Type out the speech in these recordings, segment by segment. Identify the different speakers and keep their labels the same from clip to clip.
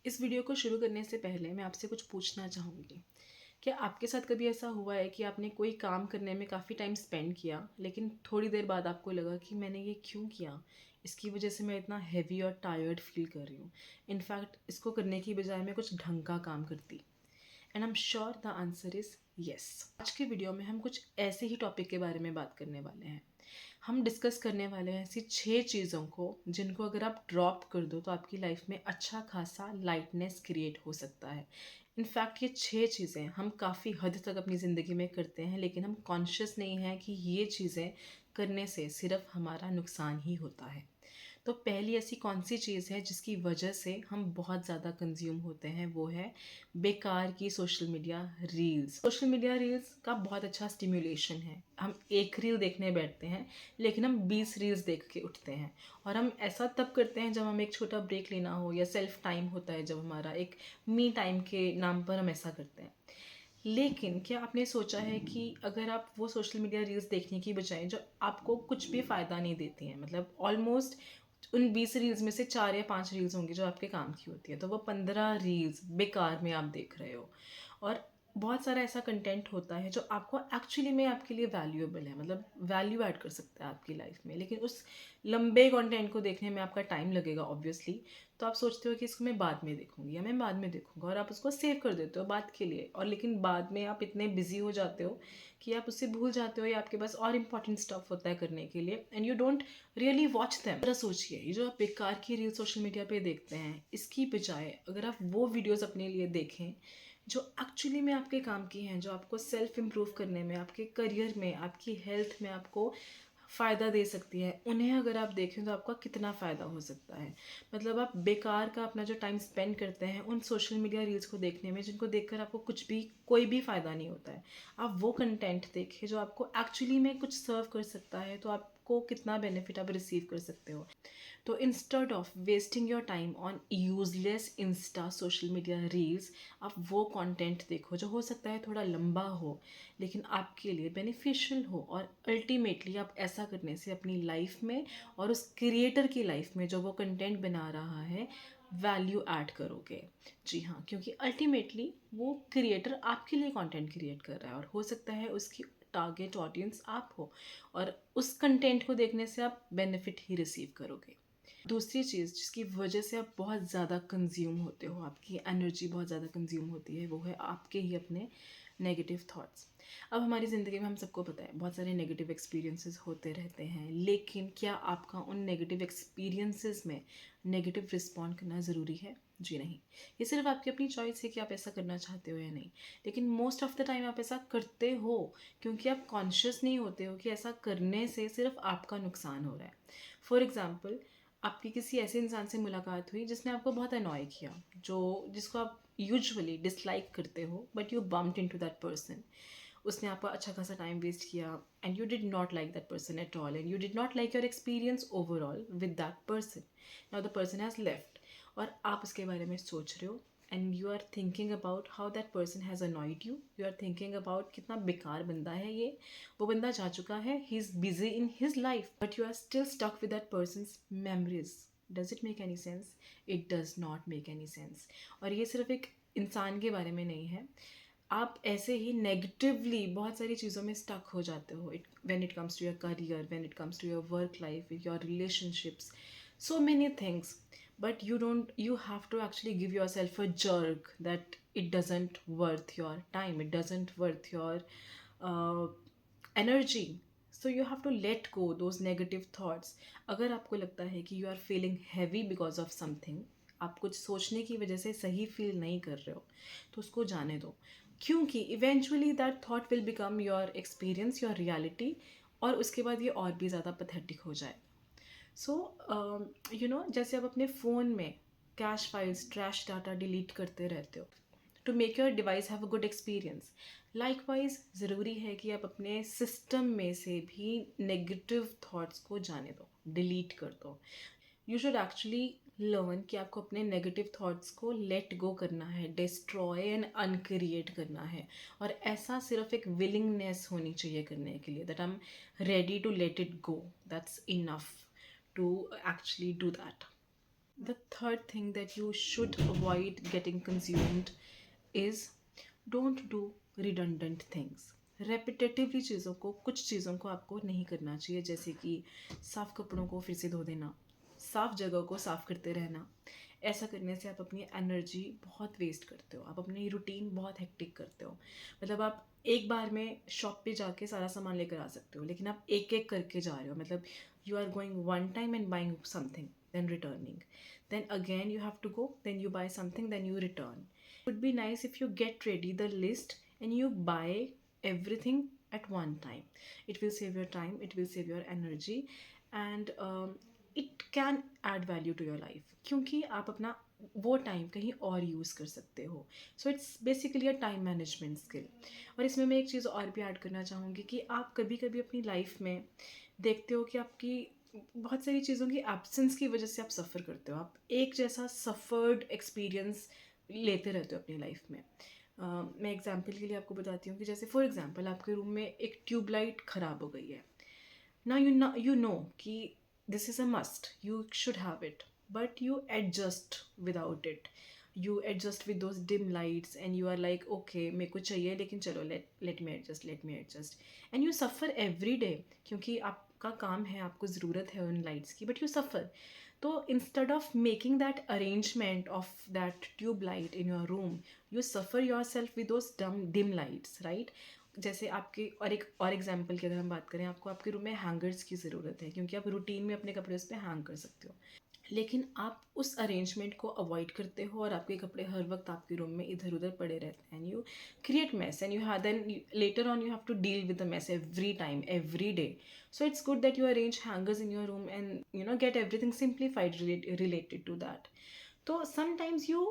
Speaker 1: इस वीडियो को शुरू करने से पहले मैं आपसे कुछ पूछना चाहूँगी। क्या आपके साथ कभी ऐसा हुआ है कि आपने कोई काम करने में काफ़ी टाइम स्पेंड किया, लेकिन थोड़ी देर बाद आपको लगा कि मैंने ये क्यों किया? इसकी वजह से मैं इतना हेवी और टायर्ड फ़ील कर रही हूँ। इनफैक्ट इसको करने की बजाय मैं कुछ ढंग का काम करती। And I am sure the answer is yes. आज के वीडियो में हम कुछ ऐसे ही टॉपिक के बारे में बात करने वाले हैं। हम डिस्कस करने वाले हैं ऐसी 6 चीज़ों को जिनको अगर आप ड्रॉप कर दो तो आपकी लाइफ में अच्छा खासा लाइटनेस क्रिएट हो सकता है। इनफैक्ट ये 6 चीज़ें हम काफ़ी हद तक अपनी ज़िंदगी में करते हैं, लेकिन हम कॉन्शियस नहीं हैं कि ये चीज़ें करने से सिर्फ हमारा नुकसान ही होता है। तो पहली ऐसी कौन सी चीज़ है जिसकी वजह से हम बहुत ज़्यादा कंज्यूम होते हैं, वो है बेकार की social media reels. Social media reels का बहुत अच्छा स्टिम्युलेशन है। हम एक रील देखने बैठते हैं, लेकिन हम 20 रील्स देख के उठते हैं। और हम ऐसा तब करते हैं जब हमें एक छोटा ब्रेक लेना हो या सेल्फ टाइम होता है, जब हमारा एक मी टाइम के नाम पर हम ऐसा करते हैं। लेकिन क्या आपने सोचा है कि अगर आप वो सोशल मीडिया रील्स देखने की बजाय जो आपको कुछ भी फ़ायदा नहीं देती हैं, मतलब ऑलमोस्ट उन 20 रील्स में से 4 या 5 रील्स होंगी जो आपके काम की होती है, तो वो 15 रील्स बेकार में आप देख रहे हो। और बहुत सारा ऐसा कंटेंट होता है जो आपको एक्चुअली में आपके लिए वैल्यूएबल है, मतलब वैल्यू ऐड कर सकता है आपकी लाइफ में, लेकिन उस लंबे कंटेंट को देखने में आपका टाइम लगेगा ऑब्वियसली। तो आप सोचते हो कि इसको मैं बाद में देखूंगी या मैं बाद में देखूंगा, और आप उसको सेव कर देते हो बाद के लिए, और लेकिन बाद में आप इतने बिजी हो जाते हो कि आप उससे भूल जाते हो, या आपके पास और इम्पॉर्टेंट स्टफ होता है करने के लिए, and you don't really watch them. जरा सोचिए, ये जो आप बेकार की रील सोशल मीडिया पे देखते हैं, इसकी बजाय अगर आप वो वीडियोस अपने लिए देखें जो एक्चुअली में आपके काम की हैं, जो आपको सेल्फ इम्प्रूव करने में, आपके करियर में, आपकी हेल्थ में आपको फ़ायदा दे सकती है, उन्हें अगर आप देखें तो आपका कितना फ़ायदा हो सकता है। मतलब आप बेकार का अपना जो टाइम स्पेंड करते हैं उन सोशल मीडिया रील्स को देखने में, जिनको देखकर आपको कुछ भी कोई भी फ़ायदा नहीं होता है, आप वो कंटेंट देखें जो आपको एक्चुअली में कुछ सर्व कर सकता है, तो आपको कितना बेनिफिट आप रिसीव कर सकते हो। तो instead of wasting your time on useless Insta social media reels, आप वो कंटेंट देखो जो हो सकता है थोड़ा लंबा हो, लेकिन आपके लिए बेनिफिशियल हो, और अल्टीमेटली आप ऐसा करने से अपनी लाइफ में और उस क्रिएटर की लाइफ में जो वो कंटेंट बना रहा है वैल्यू ऐड करोगे। जी हाँ, क्योंकि अल्टीमेटली वो क्रिएटर आपके लिए कंटेंट क्रिएट कर रहा है, और हो सकता है उसकी टारगेट ऑडियंस आप हो, और उस कंटेंट को देखने से आप बेनिफिट ही रिसीव करोगे। दूसरी चीज़ जिसकी वजह से आप बहुत ज़्यादा कंज्यूम होते हो, आपकी एनर्जी बहुत ज़्यादा कंज्यूम होती है, वो है आपके ही अपने नेगेटिव थॉट्स। अब हमारी ज़िंदगी में हम सबको पता है बहुत सारे नेगेटिव एक्सपीरियंसेस होते रहते हैं, लेकिन क्या आपका उन नेगेटिव एक्सपीरियंसेस में नेगेटिव रिस्पॉन्ड करना ज़रूरी है? जी नहीं। ये सिर्फ आपकी अपनी चॉइस है कि आप ऐसा करना चाहते हो या नहीं, लेकिन मोस्ट ऑफ द टाइम आप ऐसा करते हो क्योंकि आप कॉन्शियस नहीं होते हो कि ऐसा करने से सिर्फ आपका नुकसान हो रहा है। फॉर एग्ज़ाम्पल, आपकी किसी ऐसे इंसान से मुलाकात हुई जिसने आपको बहुत अनॉय किया, जो जिसको आप यूजुअली डिसलाइक करते हो, but you bumped into that person. उसने आपका अच्छा खासा टाइम वेस्ट किया, and you did not like that person at all, and you did not like your experience overall with that person. Now the person has left, और आप उसके बारे में सोच रहे हो, and you are thinking about how that person has annoyed you. You are thinking about कितना बेकार बंदा है ये, वो बंदा जा चुका है, he is busy in his life, but you are still stuck with that person's memories. Does it make any sense? It does not make any sense. और ये सिर्फ एक इंसान के बारे में नहीं है, आप ऐसे ही नेगेटिवली बहुत सारी चीज़ों में स्टक हो जाते हो। It when it comes to your career, when it comes to your work life, your relationships, so many things, but you have to actually give yourself a jerk that it doesn't worth your time, it doesn't worth your uh, energy. So you have to let go those negative thoughts. अगर आपको लगता है कि you are feeling heavy because of something, आप कुछ सोचने की वजह से सही फील नहीं कर रहे हो, तो उसको जाने दो, क्योंकि eventually that thought will become your experience, your reality, और उसके बाद ये और भी ज़्यादा पथेटिक हो जाएगा। सो जैसे आप अपने फ़ोन में cache files, trash data delete करते रहते हो to make your device have a good experience, likewise ज़रूरी है कि आप अपने सिस्टम में से भी नेगेटिव थॉट्स को जाने दो, डिलीट कर दो। यू शुड एक्चुअली लर्न कि आपको अपने नेगेटिव थॉट्स को लेट गो करना है, डिस्ट्रॉय एंड अनक्रिएट करना है, और ऐसा सिर्फ एक विलिंगनेस होनी चाहिए करने के लिए, that I am ready to let it go, that's enough to actually do that. The third thing that you should avoid getting consumed is don't do redundant things. Repetitively चीज़ों को, कुछ चीज़ों को आपको नहीं करना चाहिए, जैसे कि साफ़ कपड़ों को फिर से धो देना, साफ़ जगह को साफ़ करते रहना। ऐसा करने से आप अपनी एनर्जी बहुत वेस्ट करते हो, आप अपनी रूटीन बहुत हेक्टिक करते हो। मतलब आप एक बार में शॉप पे जाके सारा सामान लेकर आ सकते हो, लेकिन आप एक एक करके जा रहे हो। मतलब you are going one time and buying something, then returning, then again you have to go, then you buy something, then you return. It would be nice if you get ready the list and you buy everything at one time. It will save your time, it will save your energy, and it can add value to your life, क्योंकि आप अपना वो time कहीं और use कर सकते हो। So it's basically a time management skill. और इसमें मैं एक चीज़ और भी ऐड करना चाहूँगी कि आप कभी कभी अपनी लाइफ में देखते हो कि आपकी बहुत सारी चीज़ों की एब्सेंस की वजह से आप सफ़र करते हो, आप एक जैसा सफ़र्ड एक्सपीरियंस लेते रहते हो अपनी लाइफ में। मैं एग्जांपल के लिए आपको बताती हूँ कि जैसे फॉर एग्जांपल आपके रूम में एक ट्यूबलाइट ख़राब हो गई है। Now you know कि this is a must, you should have it, but you adjust without it. You adjust with those dim lights and you are like okay मेरे को चाहिए लेकिन चलो let me adjust and you suffer every day, क्योंकि आपका काम है, आपको ज़रूरत है उन लाइट्स की, but you suffer. तो instead of making that arrangement of that tube light in your room, you suffer yourself with those dim lights, right? जैसे आपके और एक और एग्जांपल की अगर हम बात करें, आपको आपके रूम में हैंगर्स की ज़रूरत है, क्योंकि आप रूटीन में अपने कपड़े उस पर हैंग कर सकते हो, लेकिन आप उस अरेंजमेंट को अवॉइड करते हो और आपके कपड़े हर वक्त आपके रूम में इधर उधर पड़े रहते हैं, and you create mess and you have then later on you have to deal with the mess every time every day. So it's good that you arrange hangers in your room and get everything simplified related to that. So sometimes you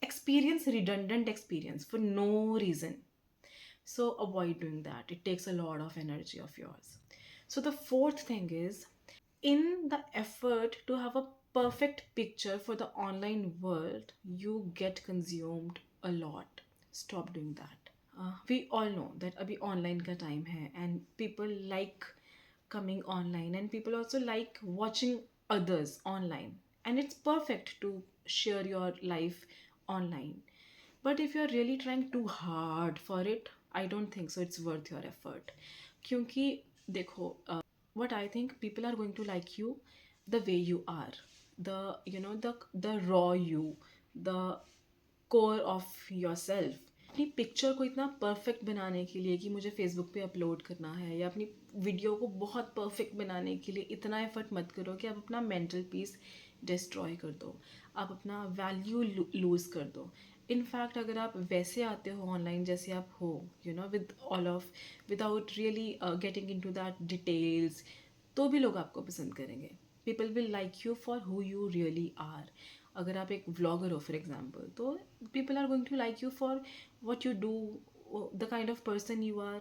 Speaker 1: experience redundant experience for no reason. So avoid doing that. It takes a lot of energy of yours. So the fourth thing is, in the effort to have a perfect picture for the online world, you get consumed a lot. Stop doing that. We all know that अभी online का time है and people like coming online and people also like watching others online, and it's perfect to share your life online. But if you're really trying too hard for it, I don't think so it's worth your effort. क्योंकि देखो, what I think, people are going to like you the way you are, the raw you, the core of yourself. अपनी picture को इतना perfect बनाने के लिए कि मुझे फेसबुक पे अपलोड करना है, या अपनी वीडियो को बहुत परफेक्ट बनाने के लिए इतना एफर्ट मत करो कि आप अपना मेंटल पीस डिस्ट्रॉय कर दो, आप अपना वैल्यू लूज़ कर दो. इनफैक्ट अगर आप वैसे आते हो ऑनलाइन जैसे आप हो, with all of without really getting into that details, तो भी लोग आपको पसंद करेंगे. People will like you for who you really are. अगर आप एक व्लॉगर हो फॉर एग्जाम्पल, तो people are going to like you for what you do, the kind of person you are,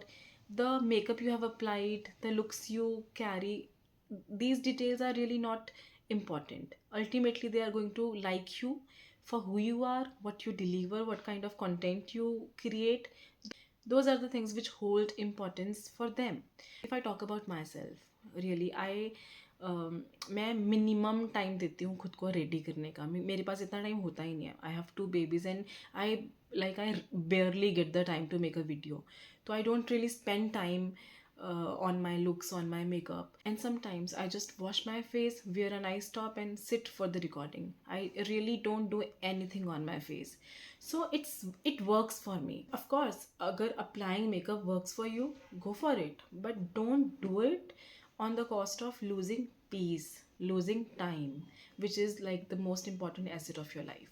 Speaker 1: the makeup you have applied, the looks you carry. These details are really not important. Ultimately, they are going to like you for who you are, what you deliver, what kind of content you create. Those are the things which hold importance for them. If I talk about myself, really, मैं minimum time देती हूँ खुद को ready करने का. मेरे पास इतना time होता ही नहीं है. I have 2 babies and I barely get the time to make a video. So I don't really spend time on my looks, on my makeup. And sometimes I just wash my face, wear a nice top and sit for the recording. I really don't do anything on my face. So it works for me. Of course, agar applying makeup works for you, go for it. But don't do it on the cost of losing peace, losing time, which is like the most important asset of your life.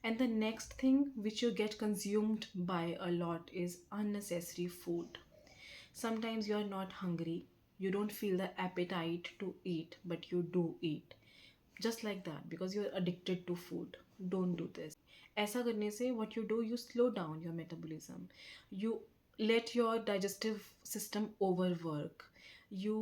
Speaker 1: And the next thing which you get consumed by a lot is unnecessary food. Sometimes you're not hungry, you don't feel the appetite to eat, but you do eat. Just like that, because you're addicted to food. Don't do this. ऐसा करने से what you do, you slow down your metabolism. You let your digestive system overwork. You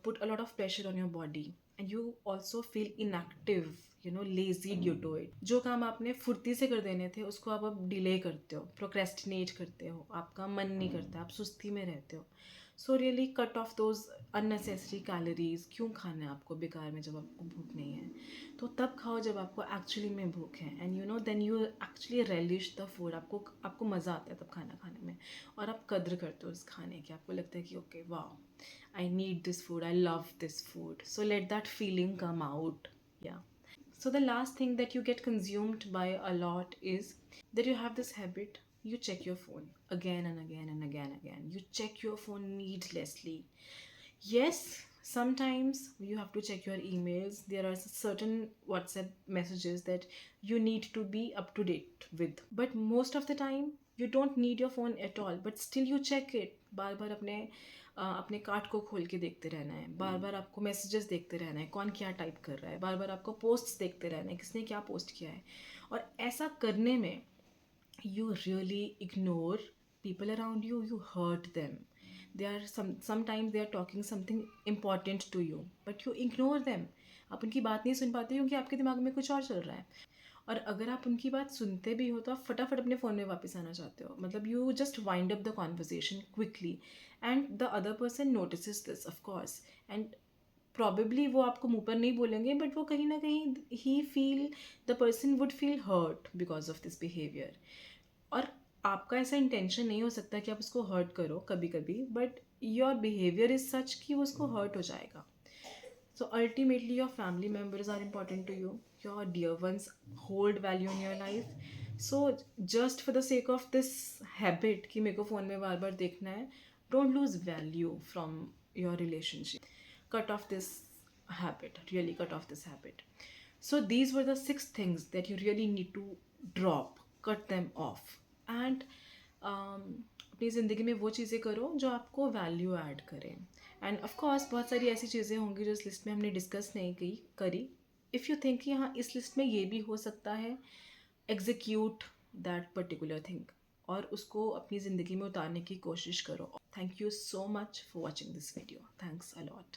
Speaker 1: put a lot of pressure on your body, and you also feel inactive, lazy due to it. जो काम आपने फुर्ती से कर देने थे उसको आप अब डिले करते हो, प्रोक्रेस्टिनेट करते हो, आपका मन नहीं करता, आप सुस्ती में रहते हो. So really cut off those unnecessary calories. क्यों खाना है आपको बेकार में जब आपको भूख नहीं है? तो तब खाओ जब आपको एक्चुअली में भूख है, and you know then you actually relish the food. आपको मज़ा आता है तब खाना खाने में, और आप कद्र करते हो उस खाने की। आपको लगता है कि okay wow, I need this food, I love this food, so let that feeling come out. या so the last thing that you get consumed by a lot is that you have this habit. You check your phone again and again and again. You check your phone needlessly. Yes, sometimes you have to check your emails. There are certain WhatsApp messages that you need to be up to date with. But most of the time, you don't need your phone at all. But still you check it. बार बार अपने cart को खोल के देखते रहना है, बार बार आपको messages देखते रहना है, कौन क्या टाइप कर रहा है, बार बार आपको पोस्ट्स देखते रहना है, किसने क्या पोस्ट किया है। और ऐसा करने में you really ignore people around you, you hurt them. They are sometimes they are talking something important to you, but you ignore them. आप उनकी बात नहीं सुन पाते क्योंकि आपके दिमाग में कुछ और चल रहा है। और अगर आप उनकी बात सुनते भी हो तो आप फटाफट अपने फ़ोन में वापस आना चाहते हो। मतलब you just wind up the conversation quickly, and the other person notices this of course, and probably वो आपको मुंह पर नहीं बोलेंगे, बट वो कहीं ना कहीं ही feel, the person would feel hurt because of this behaviour. और आपका ऐसा इंटेंशन नहीं हो सकता कि आप उसको हर्ट करो कभी कभी, but your behaviour is such कि वो उसको हर्ट हो जाएगा। So ultimately, your family members are important to you. Your dear ones hold value in your life. So just for the sake of this habit कि मेरे को phone में बार बार देखना है, don't lose value from your relationship. Cut off this habit. Really cut off this habit. So these were the 6 things that you really need to drop. Cut them off. And अपनी ज़िंदगी में वो चीज़ें करो जो आपको वैल्यू ऐड करें। End of course बहुत सारी ऐसी चीज़ें होंगी जो इस लिस्ट में हमने डिस्कस नहीं करी। इफ़ यू थिंक कि हाँ इस लिस्ट में ये भी हो सकता है, एग्जीक्यूट दैट पर्टिकुलर थिंग और उसको अपनी ज़िंदगी में उतारने की कोशिश करो। Thank you so much for watching this video. Thanks a lot.